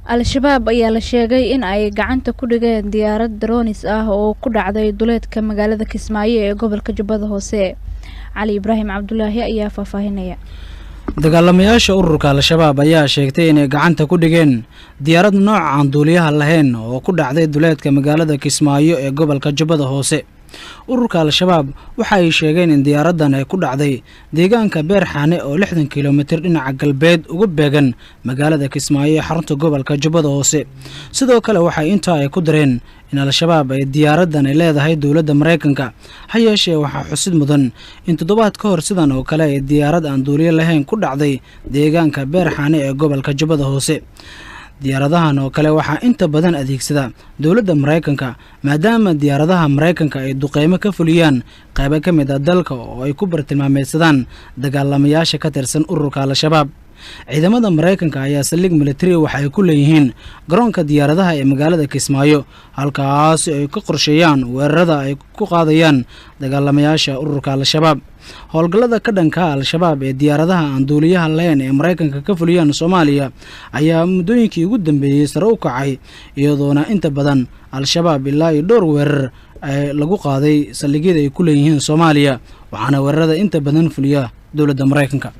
Al-Shabaab ayaa la sheegay in ay gacanta ku dhigeen diyaarad drones ah oo ku dhacday duleedka magaalada Kismaayo ee gobolka Jubbada Hoose. Cali Ibrahim Cabdullaahi ayaa faahfaahinaya. dagaalamayaasha ururka Al-Shabaab ayaa sheegtay inay gacanta ku dhigeen diyaarad nooc aan duuliyaha lahayn oo ku dhacday duleedka magaalada Kismaayo ee gobolka Jubbada Hoose. ururka Al-Shabaab waxa ay sheegeen in diyaaradan ay ku dhacday deegaanka Beerxaane oo 60 kiiloomitir dhinaca galbeed uga beegan magaalada Kismaayo ee xarunta gobolka Jubbada Hoose. sidoo kale waxa inta ay ku dareen in Al-Shabaab ay diyaaradan ay leedahay dawladda Mareykanka. ha yeeshee waxa xusid mudan in toddobaad ka hor sidan oo kale ay diyaarad aan duuliye lahayn ku dhacday deegaanka Beerxaane ee gobolka Jubbada Hoose. diyaaradahan oo kale waxaa inta badan adeegsada dawladda Mareykanka maadaama diyaaradaha Mareykanka ay duqeymo ka fuliyaan qaybo ka mid ah dalka oo ay ku bartilmaameedsadaan dagaalamayaasha ka tirsan ururka Al-Shabaab. ciidamada Mareykanka ayaa saldhig military waxa ay ku leeyihiin garoonka diyaaradaha ee magaalada Kismaayo halkaas ay ka qorsheeyaan weerarada ay ku qaadayaan dagaalamayaasha ururka Al-Shabaab. howlgallada ka dhanka Al-Shabaab ee diyaaradaha aan duuliyaha lahayn ee Mareykanka ka fuliyaan Soomaaliya ayaa muddooyinkii ugu dambeeyay sare u kacay iyadoona inta badan Al-Shabaab ilaa iyo dhowr weerar lagu qaaday saldhigyada ay ku leeyihiin Soomaaliya waxaana weerarada inta badan fuliya dawladda Mareykanka.